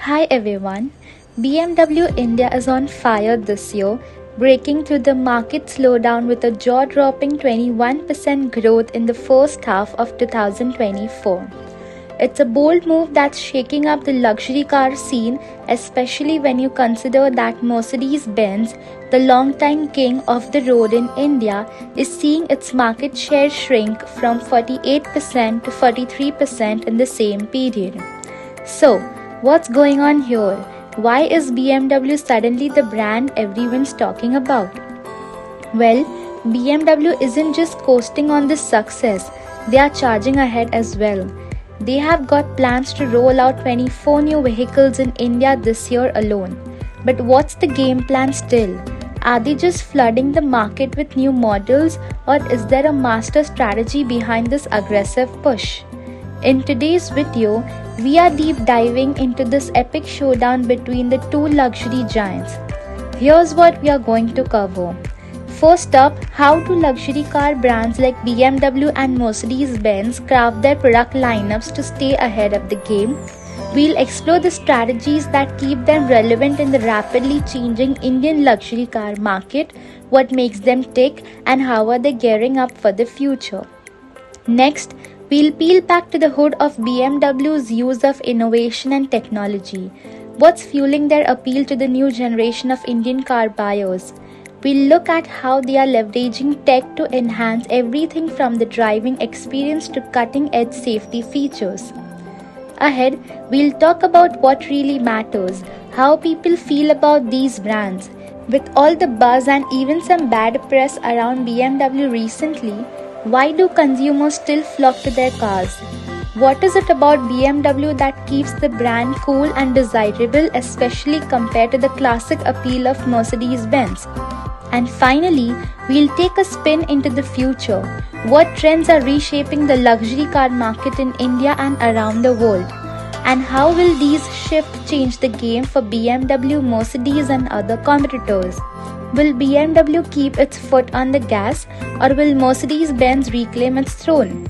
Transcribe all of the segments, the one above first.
Hi everyone, BMW India is on fire this year, breaking through the market slowdown with a jaw-dropping 21% growth in the first half of 2024. It's a bold move that's shaking up the luxury car scene, especially when you consider that Mercedes-Benz, the longtime king of the road in India, is seeing its market share shrink from 48% to 43% in the same period. So, what's going on here? Why is BMW suddenly the brand everyone's talking about? Well, BMW isn't just coasting on this success, they are charging ahead as well. They have got plans to roll out 24 new vehicles in India this year alone. But what's the game plan still? Are they just flooding the market with new models, or is there a master strategy behind this aggressive push? In today's video, we are deep diving into this epic showdown between the two luxury giants. Here's what we are going to cover. First up, how do luxury car brands like BMW and Mercedes-Benz craft their product lineups to stay ahead of the game? We'll explore the strategies that keep them relevant in the rapidly changing Indian luxury car market, what makes them tick, and how are they gearing up for the future. Next, we'll peel back to the hood of BMW's use of innovation and technology. What's fueling their appeal to the new generation of Indian car buyers? We'll look at how they are leveraging tech to enhance everything from the driving experience to cutting-edge safety features. Ahead, we'll talk about what really matters, how people feel about these brands. With all the buzz and even some bad press around BMW recently, why do consumers still flock to their cars? What is it about BMW that keeps the brand cool and desirable, especially compared to the classic appeal of Mercedes-Benz? And finally, we'll take a spin into the future. What trends are reshaping the luxury car market in India and around the world? And how will these shifts change the game for BMW, Mercedes and other competitors? Will BMW keep its foot on the gas, or will Mercedes-Benz reclaim its throne?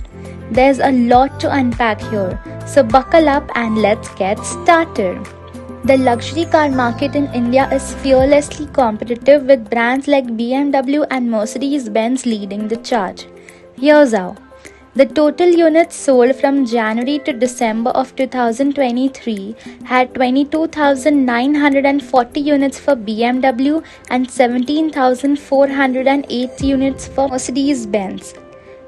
There's a lot to unpack here, so buckle up and let's get started. The luxury car market in India is fearlessly competitive, with brands like BMW and Mercedes-Benz leading the charge. Here's how. The total units sold from January to December of 2023 had 22,940 units for BMW and 17,408 units for Mercedes-Benz.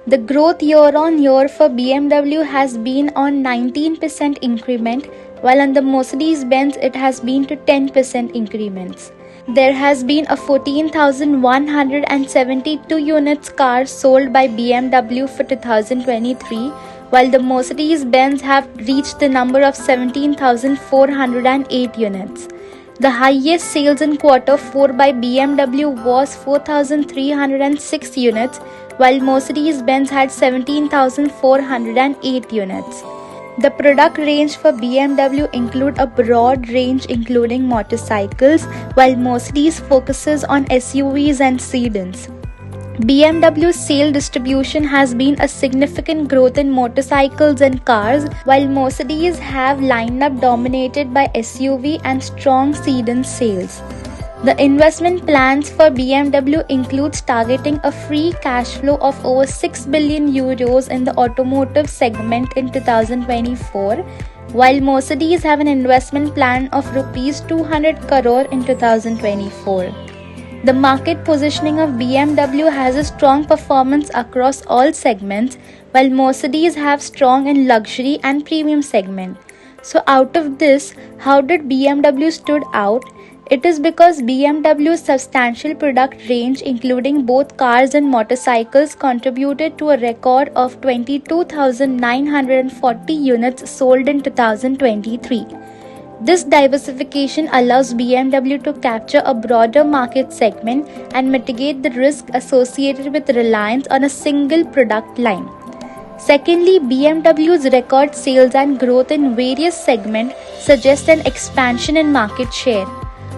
The growth year-on-year for BMW has been on 19% increment, while on the Mercedes-Benz it has been to 10% increments. There has been a 14,172 units cars sold by BMW for 2023, while the Mercedes-Benz have reached the number of 17,408 units. The highest sales in Q4 by BMW was 4,306 units, while Mercedes-Benz had 17,408 units. The product range for BMW include a broad range including motorcycles, while Mercedes focuses on SUVs and sedans. BMW's sale distribution has been a significant growth in motorcycles and cars, while Mercedes have lineup dominated by SUV and strong sedan sales. The investment plans for BMW includes targeting a free cash flow of over 6 billion euros in the automotive segment in 2024, while Mercedes have an investment plan of rupees 200 crore in 2024. The market positioning of BMW has a strong performance across all segments, while Mercedes have strong in luxury and premium segment. So out of this, how did BMW stood out? It is because BMW's substantial product range, including both cars and motorcycles, contributed to a record of 22,940 units sold in 2023. This diversification allows BMW to capture a broader market segment and mitigate the risk associated with reliance on a single product line. Secondly, BMW's record sales and growth in various segments suggest an expansion in market share.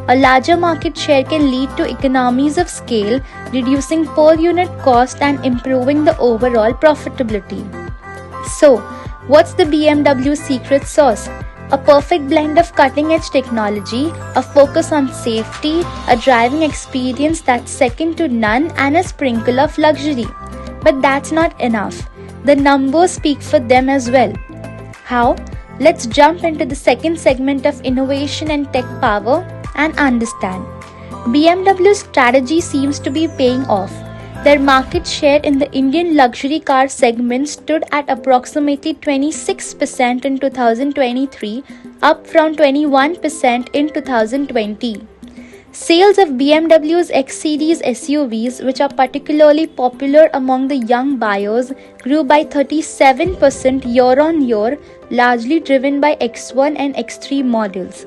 A larger market share can lead to economies of scale, reducing per unit cost and improving the overall profitability. So, what's the BMW secret sauce? A perfect blend of cutting-edge technology, a focus on safety, a driving experience that's second to none, and a sprinkle of luxury. But that's not enough. The numbers speak for them as well. How? Let's jump into the second segment of innovation and tech power and understand. BMW's strategy seems to be paying off. Their market share in the Indian luxury car segment stood at approximately 26% in 2023, up from 21% in 2020. Sales of BMW's X Series SUVs, which are particularly popular among the young buyers, grew by 37% year-on-year, largely driven by X1 and X3 models.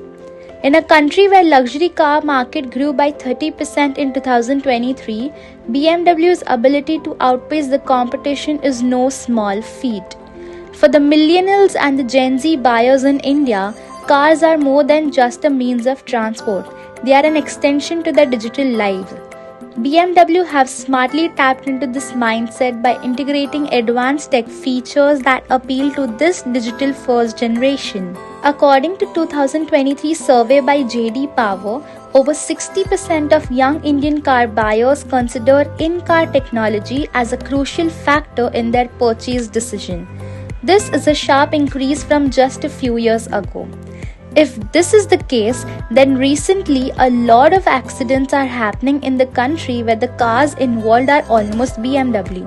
In a country where luxury car market grew by 30% in 2023, BMW's ability to outpace the competition is no small feat. For the millennials and the Gen Z buyers in India, cars are more than just a means of transport. They are an extension to their digital lives. BMW have smartly tapped into this mindset by integrating advanced tech features that appeal to this digital first generation. According to 2023 survey by JD Power, over 60% of young Indian car buyers consider in-car technology as a crucial factor in their purchase decision. This is a sharp increase from just a few years ago. If this is the case, then recently a lot of accidents are happening in the country where the cars involved are almost BMW.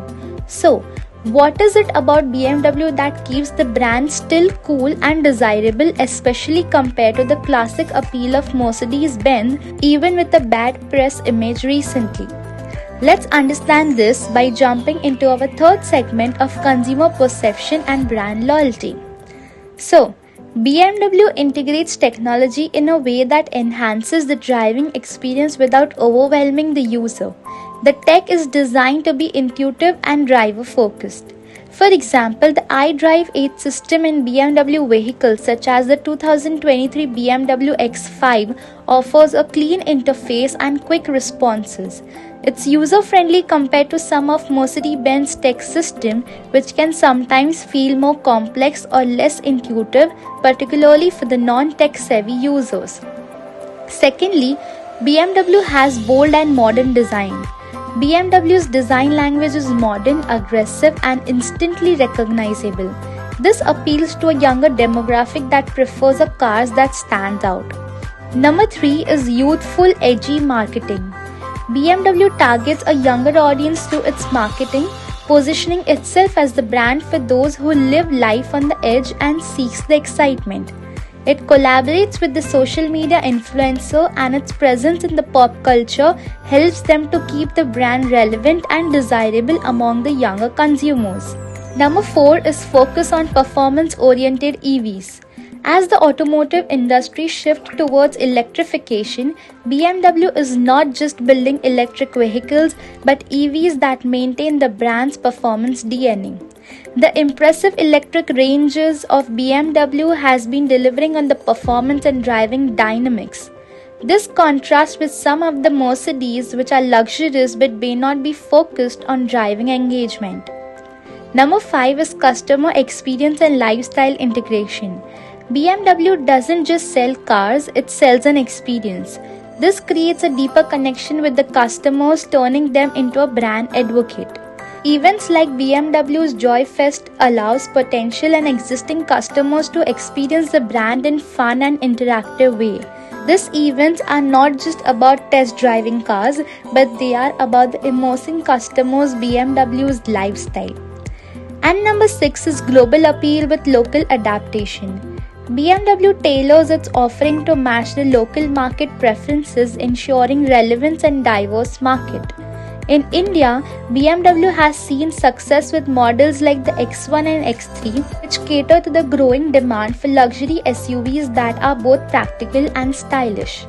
So, what is it about BMW that keeps the brand still cool and desirable, especially compared to the classic appeal of Mercedes-Benz, even with a bad press image recently? Let's understand this by jumping into our third segment of consumer perception and brand loyalty. So, BMW integrates technology in a way that enhances the driving experience without overwhelming the user. The tech is designed to be intuitive and driver-focused. For example, the iDrive 8 system in BMW vehicles such as the 2023 BMW X5 offers a clean interface and quick responses. It's user-friendly compared to some of Mercedes-Benz tech system, which can sometimes feel more complex or less intuitive, particularly for the non-tech savvy users. Secondly, BMW has bold and modern design. BMW's design language is modern, aggressive, and instantly recognizable. This appeals to a younger demographic that prefers a cars that stand out. Number 3 is youthful, edgy marketing. BMW targets a younger audience through its marketing, positioning itself as the brand for those who live life on the edge and seeks the excitement. It collaborates with the social media influencer, and its presence in the pop culture helps them to keep the brand relevant and desirable among the younger consumers. Number 4 is focus on performance-oriented EVs. As the automotive industry shifts towards electrification, BMW is not just building electric vehicles but EVs that maintain the brand's performance DNA. The impressive electric ranges of BMW has been delivering on the performance and driving dynamics. This contrasts with some of the Mercedes, which are luxurious but may not be focused on driving engagement. Number 5 is customer experience and lifestyle integration. BMW doesn't just sell cars, it sells an experience. This creates a deeper connection with the customers, turning them into a brand advocate. Events like BMW's Joy Fest allows potential and existing customers to experience the brand in fun and interactive way. These events are not just about test driving cars, but they are about the immersing customers' BMW's lifestyle. And number 6 is global appeal with local adaptation. BMW tailors its offering to match the local market preferences, ensuring relevance and diverse market. In India, BMW has seen success with models like the X1 and X3, which cater to the growing demand for luxury SUVs that are both practical and stylish.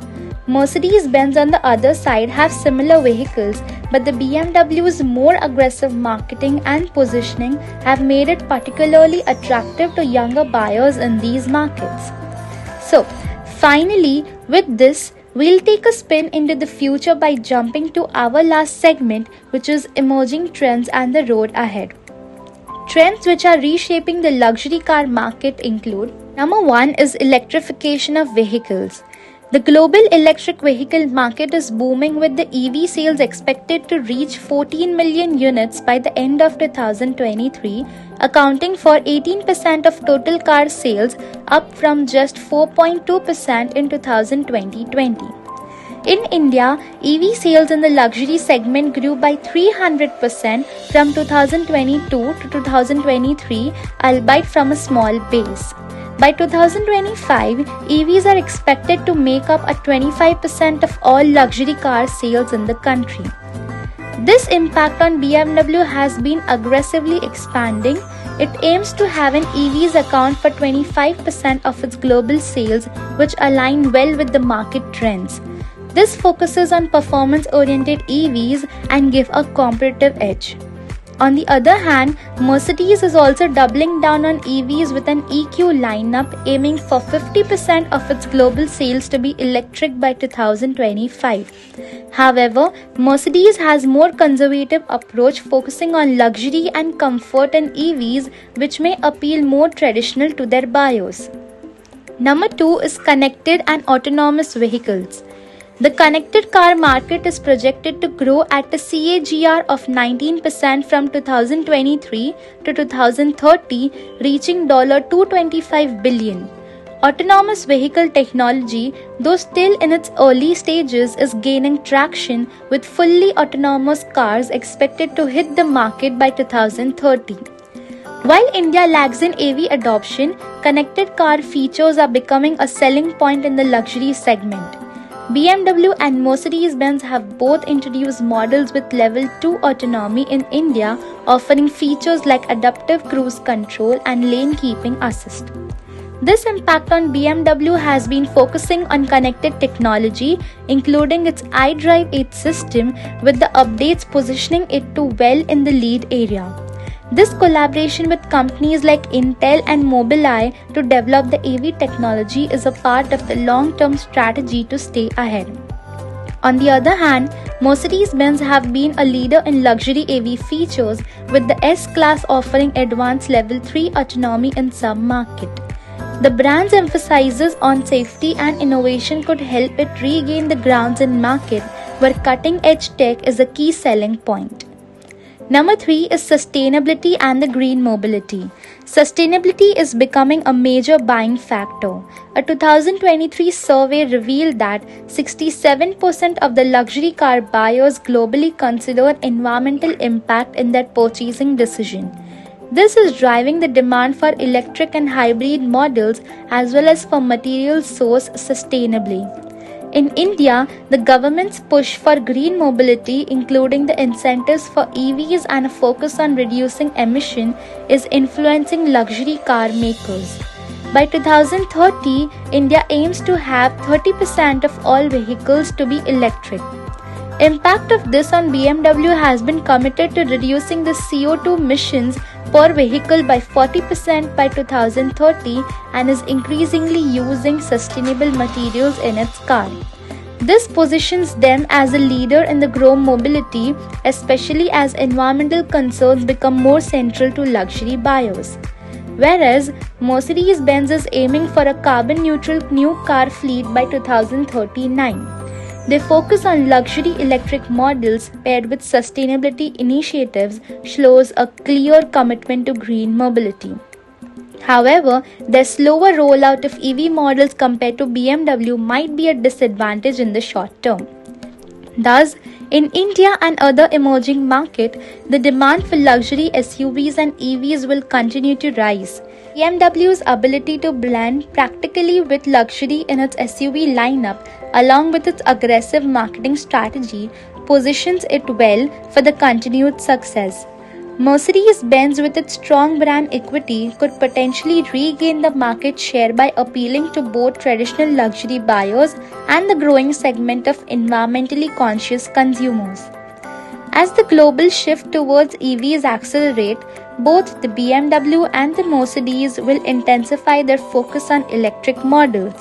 Mercedes-Benz on the other side have similar vehicles, but the BMW's more aggressive marketing and positioning have made it particularly attractive to younger buyers in these markets. So, finally, with this, we'll take a spin into the future by jumping to our last segment, which is emerging trends and the road ahead. Trends which are reshaping the luxury car market include: Number 1 is electrification of vehicles. The global electric vehicle market is booming with the EV sales expected to reach 14 million units by the end of 2023, accounting for 18% of total car sales, up from just 4.2% in 2020. In India, EV sales in the luxury segment grew by 300% from 2022 to 2023, albeit from a small base. By 2025, EVs are expected to make up 25% of all luxury car sales in the country. This impact on BMW has been aggressively expanding. It aims to have an EVs account for 25% of its global sales, which align well with the market trends. This focuses on performance-oriented EVs and give a competitive edge. On the other hand, Mercedes is also doubling down on EVs with an EQ lineup, aiming for 50% of its global sales to be electric by 2025. However, Mercedes has more conservative approach, focusing on luxury and comfort in EVs, which may appeal more traditional to their buyers. Number 2 is connected and autonomous vehicles. The connected car market is projected to grow at a CAGR of 19% from 2023 to 2030, reaching $225 billion. Autonomous vehicle technology, though still in its early stages, is gaining traction, with fully autonomous cars expected to hit the market by 2030. While India lags in AV adoption, connected car features are becoming a selling point in the luxury segment. BMW and Mercedes-Benz have both introduced models with Level 2 autonomy in India, offering features like adaptive cruise control and lane keeping assist. This impact on BMW has been focusing on connected technology, including its iDrive 8 system, with the updates positioning it to well in the lead area. This collaboration with companies like Intel and Mobileye to develop the AV technology is a part of the long-term strategy to stay ahead. On the other hand, Mercedes-Benz have been a leader in luxury AV features, with the S-Class offering advanced Level 3 autonomy in some market. The brand's emphasis on safety and innovation could help it regain the grounds in market where cutting-edge tech is a key selling point. Number 3 is sustainability and the green mobility. Sustainability is becoming a major buying factor. A 2023 survey revealed that 67% of the luxury car buyers globally consider environmental impact in their purchasing decision. This is driving the demand for electric and hybrid models, as well as for materials sourced sustainably. In India, the government's push for green mobility, including the incentives for EVs and a focus on reducing emission, is influencing luxury car makers. By 2030, India aims to have 30% of all vehicles to be electric. Impact of this on BMW has been committed to reducing the CO2 emissions per vehicle by 40% by 2030 and is increasingly using sustainable materials in its car. This positions them as a leader in the growing mobility, especially as environmental concerns become more central to luxury buyers. Whereas Mercedes-Benz is aiming for a carbon-neutral new car fleet by 2039. They focus on luxury electric models paired with sustainability initiatives, shows a clear commitment to green mobility. However, their slower rollout of EV models compared to BMW might be a disadvantage in the short term. Thus, in India and other emerging markets, the demand for luxury SUVs and EVs will continue to rise. BMW's ability to blend practically with luxury in its SUV lineup, along with its aggressive marketing strategy, positions it well for the continued success. Mercedes-Benz, with its strong brand equity, could potentially regain the market share by appealing to both traditional luxury buyers and the growing segment of environmentally conscious consumers. As the global shift towards EVs accelerate, both the BMW and the Mercedes will intensify their focus on electric models.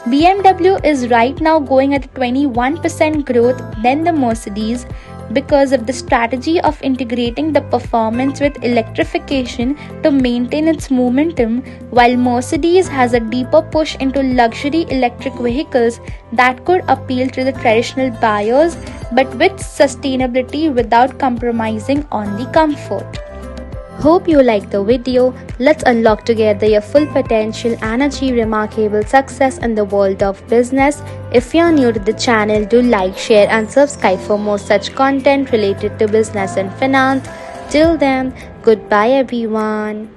BMW is right now going at a 21% growth, then the Mercedes, because of the strategy of integrating the performance with electrification to maintain its momentum, while Mercedes has a deeper push into luxury electric vehicles that could appeal to the traditional buyers but with sustainability without compromising on the comfort. Hope you liked the video. Let's unlock together your full potential and achieve remarkable success in the world of business. If you're new to the channel, do like, share and subscribe for more such content related to business and finance. Till then, goodbye everyone.